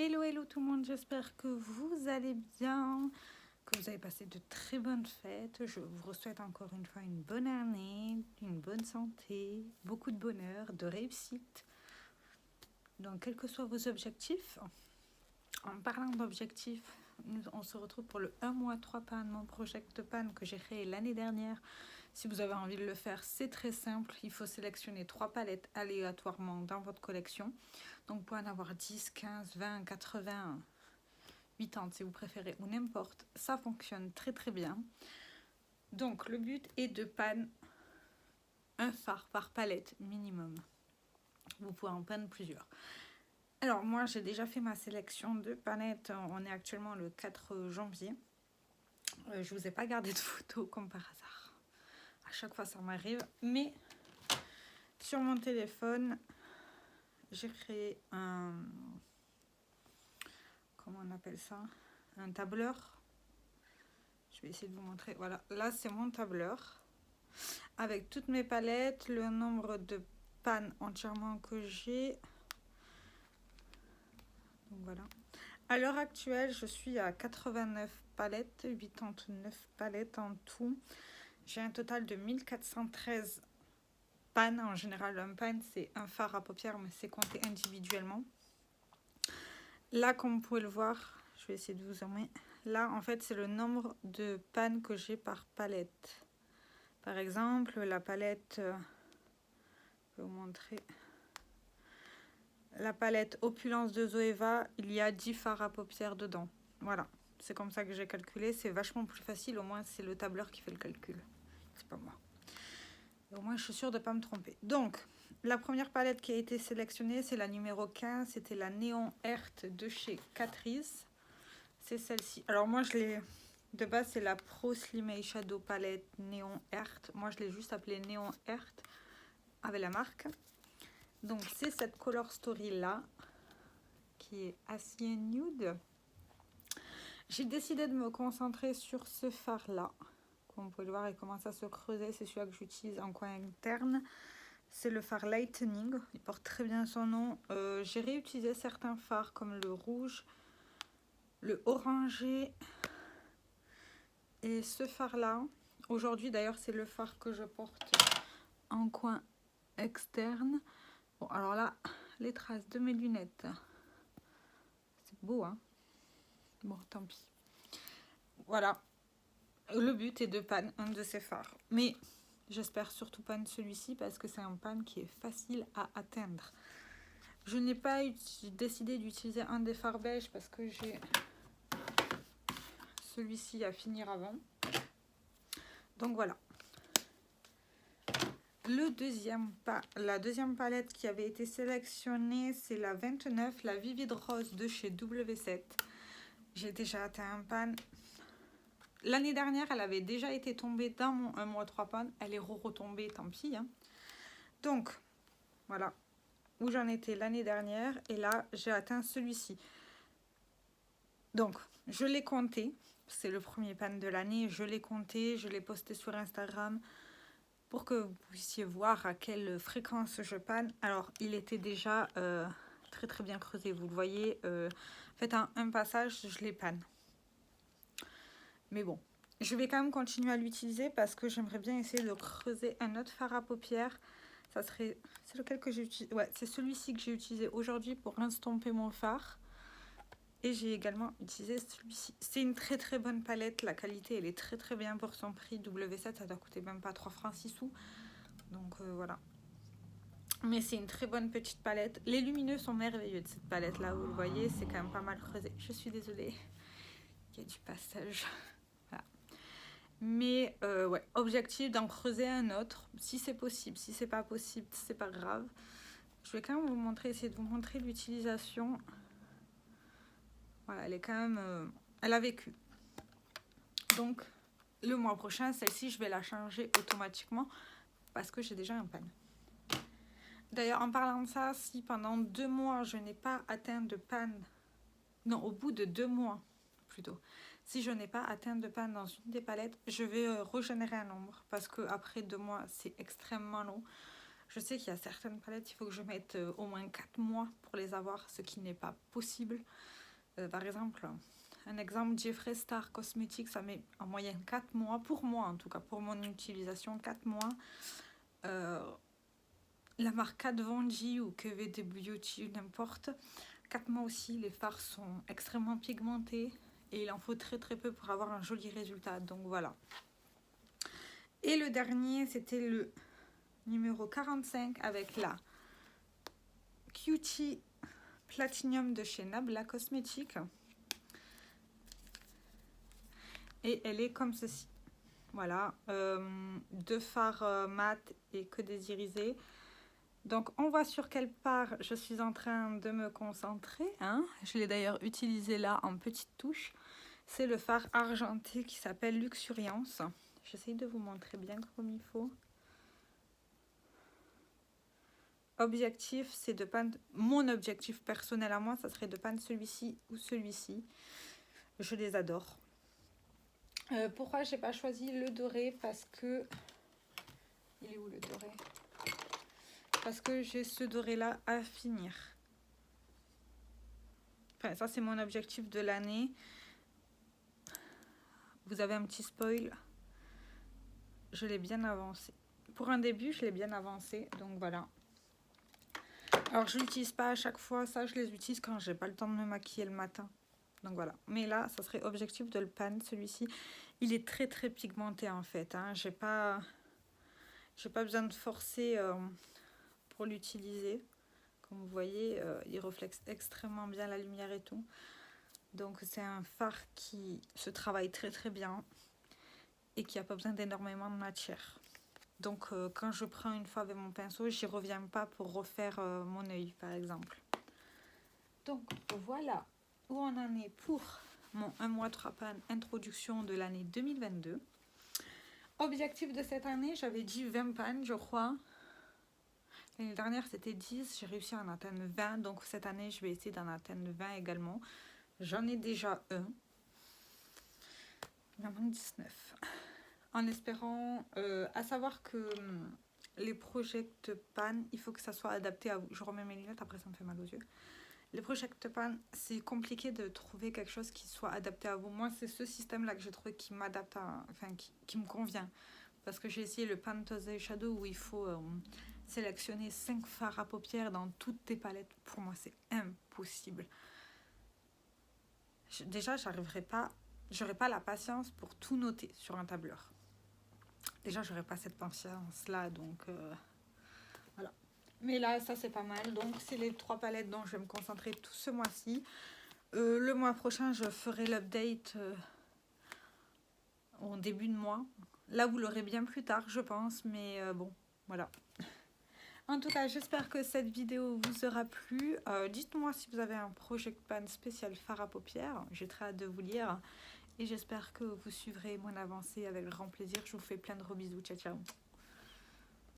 Hello, hello tout le monde, j'espère que vous allez bien, que vous avez passé de très bonnes fêtes. Je vous souhaite encore une fois une bonne année, une bonne santé, beaucoup de bonheur, de réussite. Donc, quels que soient vos objectifs, en parlant d'objectifs, on se retrouve pour le 1 mois 3 pannes, mon projet de panne que j'ai créé l'année dernière. Si vous avez envie de le faire, c'est très simple. Il faut sélectionner 3 palettes aléatoirement dans votre collection. Donc, vous pouvez en avoir 10, 15, 20, 80, 80 si vous préférez, ou n'importe. Ça fonctionne très très bien. Donc, le but est de panne un fard par palette minimum. Vous pouvez en panne plusieurs. Alors, moi, j'ai déjà fait ma sélection de palettes. On est actuellement le 4 janvier. Je vous ai pas gardé de photos comme par hasard. À chaque fois, ça m'arrive. Mais sur mon téléphone, j'ai créé un... Comment on appelle ça? Un tableur. Je vais essayer de vous montrer. Voilà, là, c'est mon tableur. Avec toutes mes palettes, le nombre de pannes entièrement que j'ai. Donc voilà. À l'heure actuelle, je suis à 89 palettes, 89 palettes en tout. J'ai un total de 1413 pannes. En général, un panne, c'est un fard à paupières, mais c'est compté individuellement. Là, comme vous pouvez le voir, je vais essayer de vous emmener. Là, en fait, c'est le nombre de pannes que j'ai par palette. Par exemple, la palette, je vais vous montrer. La palette Opulence de Zoeva, il y a 10 fards à paupières dedans. Voilà, c'est comme ça que j'ai calculé. C'est vachement plus facile, au moins c'est le tableur qui fait le calcul. C'est pas moi. Et au moins je suis sûre de ne pas me tromper. Donc, la première palette qui a été sélectionnée, c'est la numéro 15. C'était la Néon Earth de chez Catrice. C'est celle-ci. Alors moi, je l'ai... De base, c'est la Pro Slim Eyeshadow Palette Néon Earth. Moi, je l'ai juste appelée Néon Earth avec la marque. Donc, c'est cette Color Story là, qui est acier nude. J'ai décidé de me concentrer sur ce fard là. Comme vous pouvez le voir, il commence à se creuser. C'est celui-là que j'utilise en coin interne. C'est le fard Lightening. Il porte très bien son nom. J'ai réutilisé certains fards comme le rouge, le orangé et ce fard là. Aujourd'hui, d'ailleurs, c'est le fard que je porte en coin externe. Bon, alors là, les traces de mes lunettes. C'est beau, hein? Bon, tant pis. Voilà. Le but est de panne un de ces fards. Mais j'espère surtout panne celui-ci parce que c'est un panne qui est facile à atteindre. Je n'ai pas décidé d'utiliser un des fards beige parce que j'ai celui-ci à finir avant. Donc voilà. La deuxième palette qui avait été sélectionnée, c'est la 29, la Vivid Rose de chez W7. J'ai déjà atteint un panne. L'année dernière, elle avait déjà été tombée dans mon 1 mois 3 pannes. Elle est retombée, tant pis. Hein. Donc, voilà où j'en étais l'année dernière. Et là, j'ai atteint celui-ci. Donc, je l'ai compté. C'est le premier panne de l'année. Je l'ai compté. Je l'ai posté sur Instagram pour que vous puissiez voir à quelle fréquence je panne. Alors, il était déjà très très bien creusé. Vous le voyez. Faites un passage, je l'ai panne. Mais bon, je vais quand même continuer à l'utiliser parce que j'aimerais bien essayer de creuser un autre fard à paupières. Ça serait... C'est lequel que j'ai utilisé? Ouais, c'est celui-ci que j'ai utilisé aujourd'hui pour estomper mon fard. Et j'ai également utilisé celui-ci. C'est une très très bonne palette. La qualité, elle est très très bien pour son prix. W7, ça doit coûter même pas 3 francs 6 sous. Donc voilà. Mais c'est une très bonne petite palette. Les lumineux sont merveilleux de cette palette-là. Vous le voyez, c'est quand même pas mal creusé. Je suis désolée. Il y a du passage. Voilà. Mais ouais, objectif d'en creuser un autre, si c'est possible. Si c'est pas possible, c'est pas grave. Je vais quand même vous montrer, essayer de vous montrer l'utilisation. Voilà, elle est quand même... elle a vécu. Donc, le mois prochain, celle-ci, je vais la changer automatiquement parce que j'ai déjà un panne. D'ailleurs, en parlant de ça, si pendant 2 mois, je n'ai pas atteint de panne... Non, au bout de 2 mois, plutôt. Si je n'ai pas atteint de panne dans une des palettes, je vais régénérer un nombre parce qu'après 2 mois, c'est extrêmement long. Je sais qu'il y a certaines palettes, il faut que je mette au moins 4 mois pour les avoir, ce qui n'est pas possible. Par exemple, un exemple, Jeffree Star Cosmetics, ça met en moyenne 4 mois, pour moi en tout cas, pour mon utilisation, 4 mois. La marque Kat Von D ou KVD Beauty, n'importe, 4 mois aussi, les fards sont extrêmement pigmentés et il en faut très très peu pour avoir un joli résultat, donc voilà. Et le dernier, c'était le numéro 45 avec la Cutie Platinum de chez Nabla Cosmetics. Et elle est comme ceci. Voilà, 2 fards mat et que des irisés. Donc on voit sur quelle part je suis en train de me concentrer. Hein. Je l'ai d'ailleurs utilisé là en petite touche. C'est le fard argenté qui s'appelle Luxuriance. J'essaye de vous montrer bien comme il faut. Objectif, c'est de peindre... Mon objectif personnel à moi, ça serait de peindre celui-ci ou celui-ci. Je les adore. Pourquoi j'ai pas choisi le doré? Parce que... Il est où le doré? Parce que j'ai ce doré là à finir. Enfin, ça c'est mon objectif de l'année. Vous avez un petit spoil. Je l'ai bien avancé. Pour un début, je l'ai bien avancé. Donc voilà. Alors je l'utilise pas à chaque fois. Ça, je les utilise quand j'ai pas le temps de me maquiller le matin. Donc voilà. Mais là, ça serait objectif de le peindre. Celui-ci, il est très très pigmenté en fait. Hein. J'ai pas besoin de forcer pour l'utiliser. Comme vous voyez, il reflète extrêmement bien la lumière et tout. Donc c'est un fard qui se travaille très très bien et qui n'a pas besoin d'énormément de matière. Donc quand je prends une fois avec mon pinceau, j'y reviens pas pour refaire mon œil par exemple. Donc voilà où on en est pour mon 1 mois 3 pannes introduction de l'année 2022. Objectif de cette année, j'avais dit 20 pannes je crois. L'année dernière c'était 10, j'ai réussi à en atteindre 20, donc cette année je vais essayer d'en atteindre 20 également. J'en ai déjà un. Il en manque 19. En espérant, à savoir que les project pan, il faut que ça soit adapté à vous. Je remets mes lunettes, après ça me fait mal aux yeux. Les project pan, c'est compliqué de trouver quelque chose qui soit adapté à vous. Moi, c'est ce système-là que j'ai trouvé qui m'adapte, enfin qui me convient. Parce que j'ai essayé le Pantone Eyeshadow où il faut sélectionner 5 fards à paupières dans toutes tes palettes. Pour moi, c'est impossible. Déjà, j'aurais pas la patience pour tout noter sur un tableur. Déjà, j'aurais pas cette patience-là, donc voilà. Mais là, ça c'est pas mal. Donc, c'est les 3 palettes dont je vais me concentrer tout ce mois-ci. Le mois prochain, je ferai l'update au début de mois. Là, vous l'aurez bien plus tard, je pense, mais bon, voilà. En tout cas, j'espère que cette vidéo vous aura plu. Dites-moi si vous avez un project pan spécial fard à paupières. J'ai très hâte de vous lire. Et j'espère que vous suivrez mon avancée avec grand plaisir. Je vous fais plein de gros bisous. Ciao, ciao.